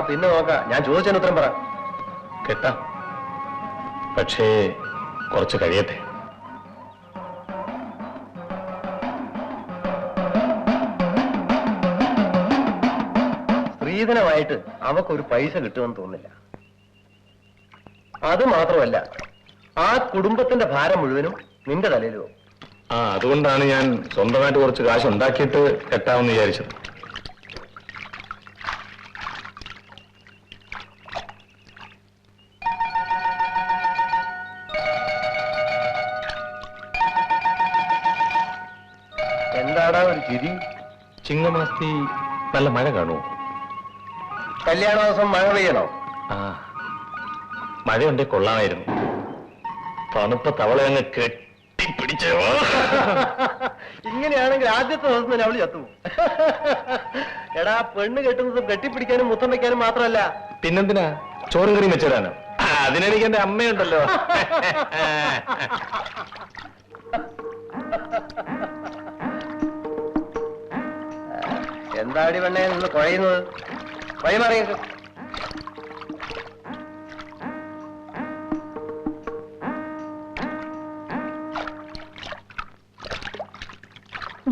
പിന്നെ നോക്കാം. ഞാൻ ചോദിച്ചതിന് ഉത്തരം പറ. കെട്ടാം, പക്ഷേ കുറച്ച് കഴിയട്ടെ. സ്ത്രീധനമായിട്ട് അവക്കൊരു പൈസ കിട്ടുമെന്ന് തോന്നില്ല. അത് മാത്രമല്ല, ആ കുടുംബത്തിന്റെ ഭാരം മുഴുവനും നിന്റെ തലയിലോ. അതുകൊണ്ടാണ് ഞാൻ സ്വന്തമായിട്ട് കുറച്ച് കാശ് ഉണ്ടാക്കിയിട്ട് കെട്ടാമെന്ന് വിചാരിച്ചത്. എന്താടാ ഒരു ചിരി? ചിങ്ങമാസത്തി നല്ല മഴ കാണുമോ? കല്യാണ ദിവസം മഴ പെയ്യണോ? മഴയുണ്ടേ കൊള്ളാമായിരുന്നു. തണുപ്പ തവള അങ്ങ് കെട്ടിപ്പിടിച്ചോ. ഇങ്ങനെയാണെങ്കിൽ ആദ്യത്തെ ദിവസം തന്നെ അവള് ചത്തുപോകും. എടാ, പെണ്ണ് കെട്ടുന്നത് കെട്ടിപ്പിടിക്കാനും മുത്തം വയ്ക്കാനും മാത്രമല്ല. പിന്നെന്തിനാ? ചോറും കറിയും വെച്ചിടാനോ? അതിനെനിക്ക് എന്റെ അമ്മയുണ്ടല്ലോ. എന്താടി പെണ്ണെ നിന്ന് കുഴയുന്നത്? വഴിമാറിയത്.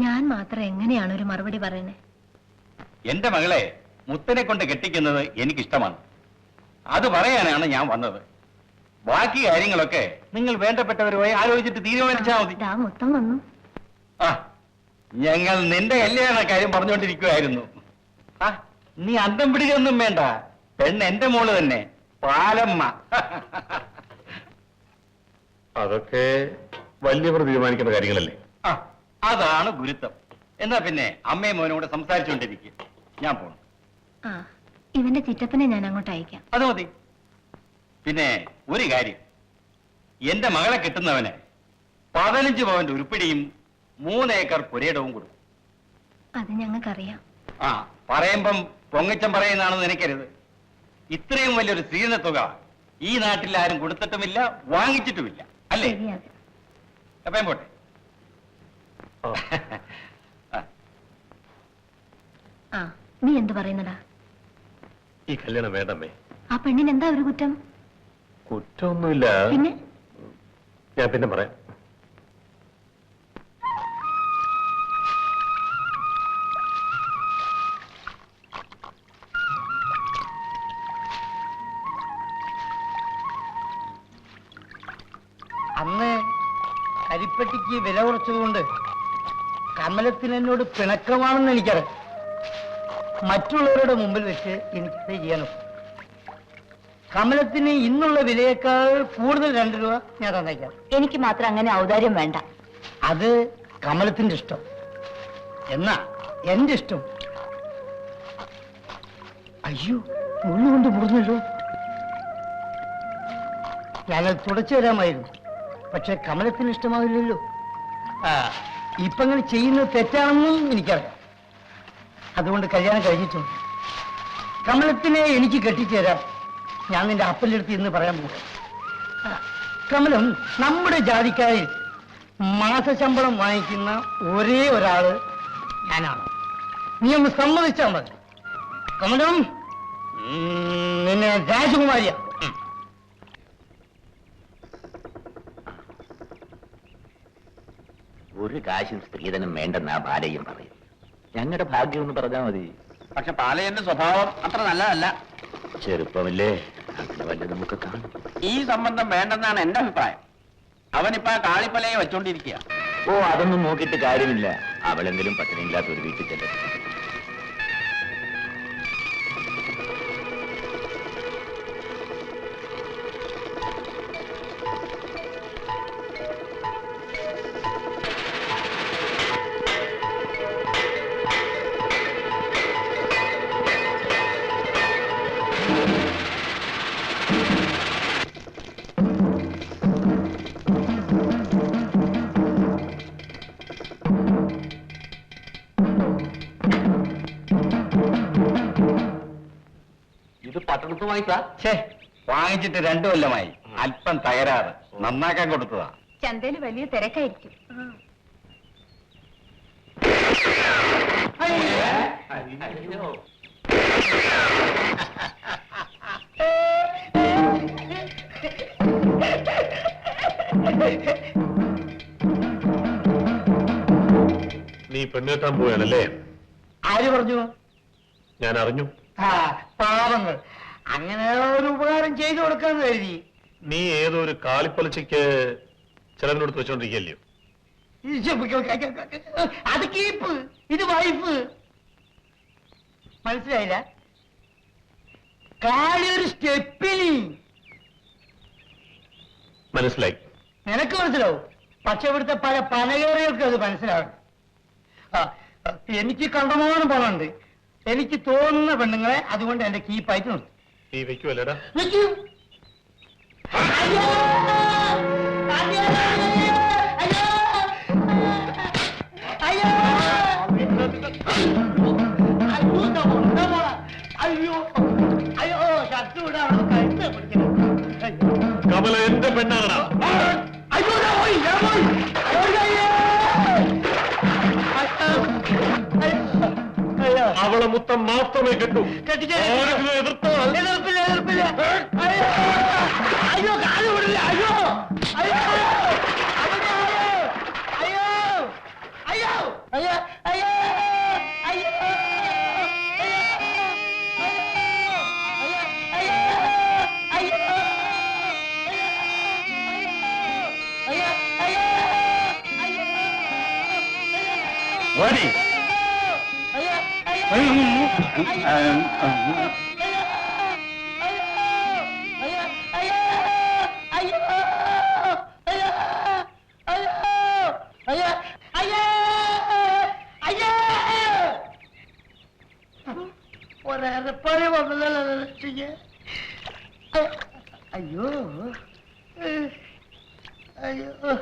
ഞാൻ മാത്രം എങ്ങനെയാണ് ഒരു മറുപടി പറയുന്നത്? എന്റെ മകളെ മുത്തനെ കൊണ്ട് കെട്ടിക്കുന്നത് എനിക്കിഷ്ടമാണ്. അത് പറയാനാണ് ഞാൻ വന്നത്. ബാക്കി കാര്യങ്ങളൊക്കെ നിങ്ങൾ വേണ്ടപ്പെട്ടവരുമായി ആലോചിച്ചിട്ട് തീരുമാനിച്ചാൽ മതി. മുത്തം വന്നു. ഞങ്ങൾ നിന്റെ കല്യാണ കാര്യം പറഞ്ഞുകൊണ്ടിരിക്കുവായിരുന്നു. നീ അന്തം പിടിക്കൊന്നും വേണ്ട. പെണ്ണ് എന്റെ മോള് തന്നെ, പാലമ്മ. അതൊക്കെ വലിയവർ തീരുമാനിക്കുന്ന കാര്യങ്ങളല്ലേ. അതാണ് ഗുരുത്വം. എന്നാ പിന്നെ അമ്മയും മോനും കൂടെ സംസാരിച്ചുകൊണ്ടിരിക്കുക. ഞാൻ പോണു. ഇവന്റെ ചിറ്റപ്പനെ ഞാൻ അങ്ങോട്ട് അയക്കാം. അത് മതി. പിന്നെ ഒരു കാര്യം, എന്റെ മകളെ കിട്ടുന്നവന് 15 പവന്റെ ഉരുപ്പിടിയും 3 ഏക്കർ പുരയിടവും കൊടുക്കും. അത് ഞങ്ങൾക്കറിയാം. പറയുമ്പം പൊങ്ങച്ചം പറയുന്നതാണെന്ന് നിനക്കരുത്. ഇത്രയും വലിയൊരു സ്ത്രീധന തുക ഈ നാട്ടിൽ ആരും കൊടുത്തിട്ടുമില്ല, വാങ്ങിച്ചിട്ടുമില്ല, അല്ലേ? എപ്പം പോട്ടെ. നീ എന്ത് പറയുന്നടാ? ഈ കല്യാണം വേണ്ടമ്മേ. ആ പെണ്ണിന് എന്താ ഒരു കുറ്റം? കുറ്റമൊന്നുമില്ല. പിന്നെ ഞാൻ പിന്നെ പറയാം. അന്ന് കരിപ്പട്ടിക്ക് വില കുറച്ചതുകൊണ്ട് കമലത്തിന് എന്നോട് പിണക്കമാണെന്ന് എനിക്കറിയാം. മറ്റുള്ളവരുടെ മുമ്പിൽ വെച്ച് എനിക്കത് ചെയ്യാനോ. കമലത്തിന് ഇന്നുള്ള വിലയേക്കാൾ കൂടുതൽ 2 രൂപ ഞാൻ തന്നേക്കാം. എനിക്ക് മാത്രം അങ്ങനെ ഔദാര്യം വേണ്ട. അത് കമലത്തിന്റെ ഇഷ്ടം. എന്നാ എന്റെ ഇഷ്ടം. അയ്യോ, മുള്ളുകൊണ്ട് മുറിഞ്ഞല്ലോ. ഞാനത് തുടച്ചു തരാമായിരുന്നു. പക്ഷെ കമലത്തിന് ഇഷ്ടമാവില്ലല്ലോ. ഇപ്പൊ അങ്ങനെ ചെയ്യുന്നത് തെറ്റാണെന്നും എനിക്കറിയാം. അതുകൊണ്ട് കല്യാണം കഴിഞ്ഞിട്ടുണ്ട്. കമലത്തിനെ എനിക്ക് കെട്ടിച്ചേരാം. ഞാൻ നിന്റെ അപ്പൻ്റെ അടുത്ത് ഇന്ന് പറയാൻ പോകും. കമലം നമ്മുടെ ജാതിക്കാരിൽ മാസശമ്പളം വാങ്ങിക്കുന്ന ഒരേ ഒരാള് ഞാനാണ്. നീ ഒന്ന് സമ്മതിച്ചാൽ മതി. കമലം, നിന്നെ രാജകുമാരിയാ. ഒരു കാശും സ്ത്രീധനം വേണ്ടെന്നാ ബാലയും പറയും. ഞങ്ങളുടെ ഭാഗ്യം എന്ന് പറഞ്ഞാൽ മതി. പക്ഷെ പാലയന്റെ സ്വഭാവം അത്ര നല്ലതല്ല. ചെറുപ്പമല്ലേ, അങ്ങനെ വല്ല നമുക്ക് കാണും. ഈ സംബന്ധം വേണ്ടെന്നാണ് എന്റെ അഭിപ്രായം. അവനിപ്പോ കാളിപ്പലയെ വെച്ചോണ്ടിരിക്കുക. അതൊന്നും നോക്കിയിട്ട് കാര്യമില്ല. അവളെങ്കിലും പട്ടിണിയില്ലാത്ത ഒരു വീട്ടിൽ ചെല്ലട്ടെ. പട്ടണത്ത് വാങ്ങിച്ചാ? വാങ്ങിച്ചിട്ട് 2 കൊല്ലമായി. അല്പം തകരാറ്, നന്നാക്കാൻ കൊടുത്തതാ. ചന്തയിൽ വലിയ തിരക്കായിരിക്കും. നീ പെണ്ണ് കെട്ടാൻ പോവുകയാണല്ലേ? ആര് പറഞ്ഞു? ഞാൻ അറിഞ്ഞു. ആ പാവങ്ങൾ, അങ്ങനെ ഒരു ഉപകാരം ചെയ്തു കൊടുക്കാന്ന് കരുതി. നീ ഏതോ ഒരു കാളിപ്പലിച്ചയ്ക്ക് ചിലവിനോട് വെച്ചോണ്ടിരിക്കല്ലയോ? അത് കീപ്പ്, ഇത് വൈഫ്. മനസ്സിലായില്ല? കാളി ഒരു സ്റ്റെപ്പിനി. മനസ്സിലായി. നിനക്ക് മനസ്സിലാവും, പക്ഷെ ഇവിടുത്തെ പല പനകേറികൾക്ക് അത് മനസ്സിലാവും. എനിക്ക് കണ്ടമാനം പണമുണ്ട്. എനിക്ക് തോന്നുന്ന പെണ്ണുങ്ങളെ അതുകൊണ്ട് എന്റെ കീപ്പായിട്ട് നിർത്തും. നീ വെക്കുവല്ലേടാ? അയ്യോ! അയ്യോ! അയ്യോ! അയ്യോ! അയ്യോ! അയ്യോ! ഷർട്ട് വിടാണോ കഴുത്ത് പിടിക്കണം. കമല എന്റെ പെണ്ണാണ്. അയ്യോ! ഞാൻ പോയി, ഞാൻ പോയി. അവളെ മുത്തം മാത്രമേ കെട്ടൂ. ആരെങ്കിലും എതിർത്താൽ എതിർപ്പില്ല, എതിർപ്പില്ല. അയ്യോ! അയ്യോ! കാല് വിടില്ല. അയ്യോ! അയ്യോ! അയ്യോ! അയ്യോ! അയ്യോ! അയ്യോ! അയ്യോ! അയ്യോ! വാടി. ഒരേറെപ്പഴി വന്നല്ലോ രക്ഷിക്ക്. അയ്യോ അയ്യോ അയ്യോ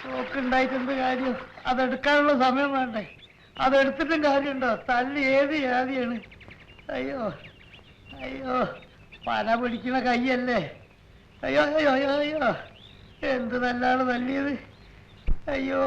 നോക്കുണ്ടായിട്ടെന്ത് കാര്യം? അതെടുക്കാനുള്ള സമയം വേണ്ടേ? അതെടുത്തിട്ടും കാര്യമുണ്ടോ? തല്ലി ഏത് ജാതിയാണ്? അയ്യോ അയ്യോ, പന പിടിക്കണ കയ്യല്ലേ? അയ്യോ അയ്യോ അയ്യോ അയ്യോ, എന്ത് നല്ലാണ് തല്ലിയത്. അയ്യോ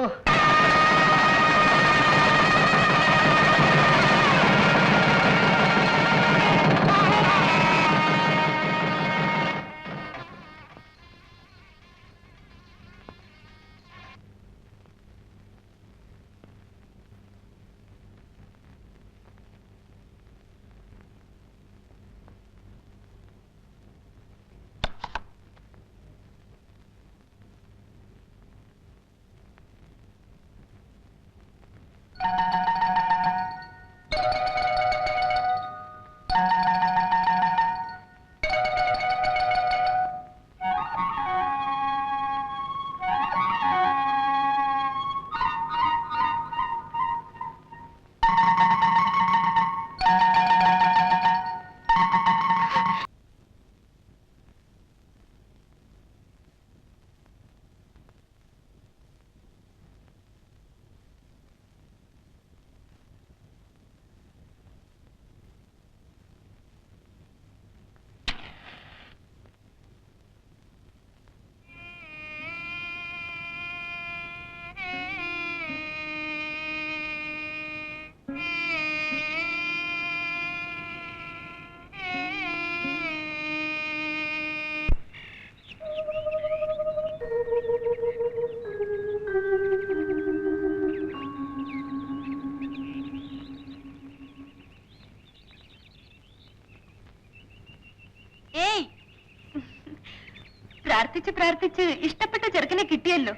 പ്രാർത്ഥിച്ച് ഇഷ്ടപ്പെട്ട ചെറുക്കനെ കിട്ടിയല്ലോ.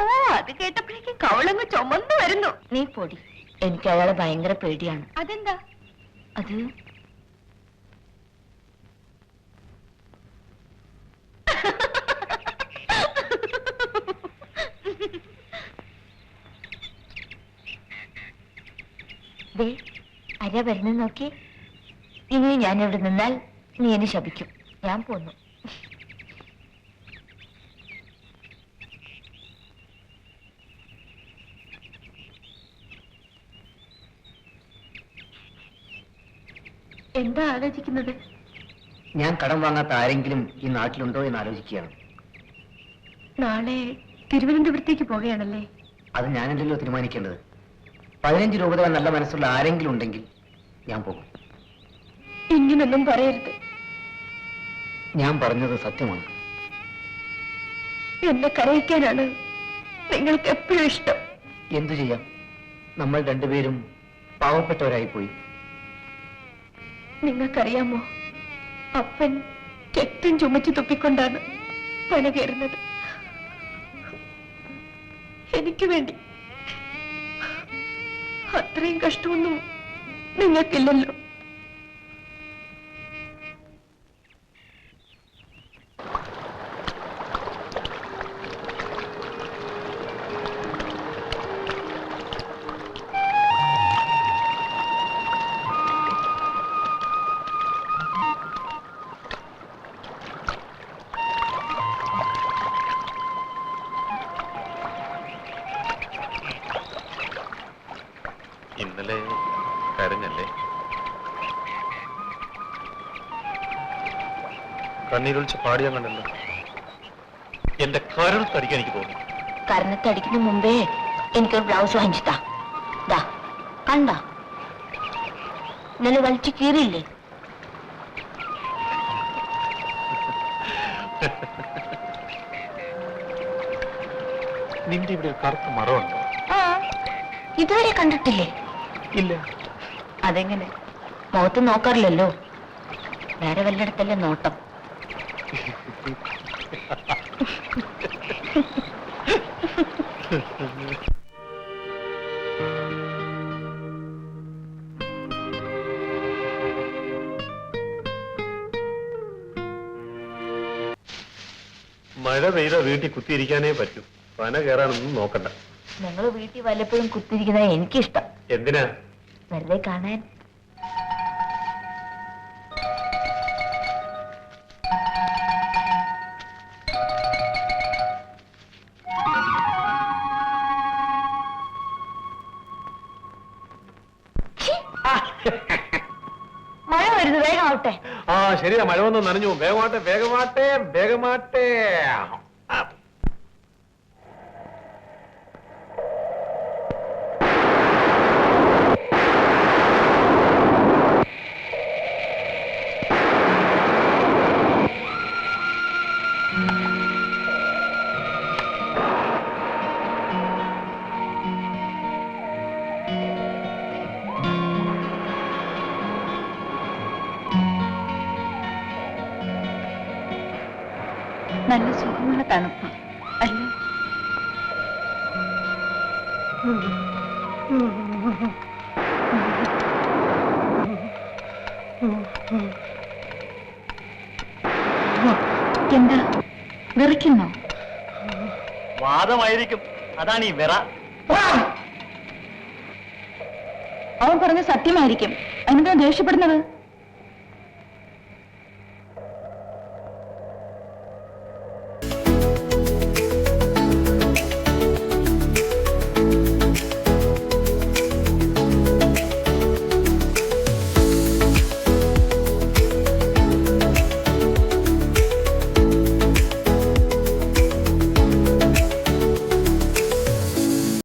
ഓ, അത് കേട്ടപ്പോഴേക്കും കവളങ്ങ് ചുമന്നു വരുന്നു. നീ പൊടി, എനിക്ക് അയാളെ ഭയങ്കര പേടിയാണ്. അതെന്താ? അത് ആരാ വരുന്നത് നോക്കി. ഇനി ഞാൻ ഇവിടെ നിന്നാൽ നീ എന്നെ ശപിക്കും. ഞാൻ പോന്നു. എന്താ ആലോചിക്കുന്നത്? ഞാൻ കടം വാങ്ങാത്ത ആരെങ്കിലും ഈ നാട്ടിലുണ്ടോ എന്ന് ആലോചിക്കുകയാണ്. നാളെ തിരുവനന്തപുരത്തേക്ക് പോവുകയാണല്ലേ? അത് ഞാനല്ലല്ലോ തീരുമാനിക്കേണ്ടത്. 15 രൂപ തരാൻ നല്ല മനസ്സുള്ള ആരെങ്കിലും ഉണ്ടെങ്കിൽ ഞാൻ പോകും. ഇങ്ങനൊന്നും പറയരുത്. ഞാൻ പറഞ്ഞത് സത്യമാണ്. എന്നെ കരയിക്കാനാണ് നിങ്ങൾക്ക് എപ്പോഴും ഇഷ്ടം. എന്തു ചെയ്യാം, നമ്മൾ രണ്ടുപേരും പാവപ്പെട്ടവരായി പോയി. നിങ്ങൾക്കറിയാമോ, അപ്പൻ രക്തം ചുമച്ചു തുപ്പിക്കൊണ്ടാണ് പന കയറുന്നത്. എനിക്ക് വേണ്ടി. അത്രയും കഷ്ടമൊന്നും നിങ്ങൾക്കില്ലല്ലോ. ഇന്നലെ കരഞ്ഞല്ലേ? കണ്ണീരൊളിച്ച് പാടിയാൻ കണ്ടല്ലോ. എന്റെ കരളത്തടിക്കാൻ എനിക്ക് തോന്നി. കരണത്തടിക്കുന്ന മുമ്പേ എനിക്കൊരു ബ്ലൗസ് വാങ്ങിച്ചിട്ടാ. ദാ കണ്ട, ഇന്നലെ വലിച്ചു കീറിയില്ലേ? നിന്റെ ഇവിടെ ഒരു കറുത്ത മറമുണ്ടോ? ഇതുവരെ കണ്ടിട്ടില്ലേ? ഇല്ല. അതെങ്ങനെ? മുഖത്ത് നോക്കാറില്ലല്ലോ, വേറെ വല്ലയിടത്തല്ലേ നോട്ടം. മഴ പെയ്ത വീട്ടിൽ കുത്തിയിരിക്കാനേ പറ്റൂ. പന കയറാനൊന്നും നോക്കണ്ട. നിങ്ങൾ വീട്ടിൽ വല്ലപ്പോഴും കുത്തിരിക്കുന്നത് എനിക്കിഷ്ടം. എന്തിനാ? വെറുതെ കാണാൻ. മഴ വരുന്നു, വേഗം ആവട്ടെ. ആ ശരിയാ, മഴ വന്ന് നനഞ്ഞു. വേഗമാട്ടെ വേഗമാട്ടെ വേഗമാട്ടെ. നല്ല സുഖമുള്ള തണുപ്പ് അല്ലേ? എന്താ വിറയ്ക്കുന്നോ? വാദമായിരിക്കും, അതാണ് ഈ വിറ. അവൻ പറഞ്ഞ സത്യമായിരിക്കും. അതിനെന്താ ദേഷ്യപ്പെടുന്നത്?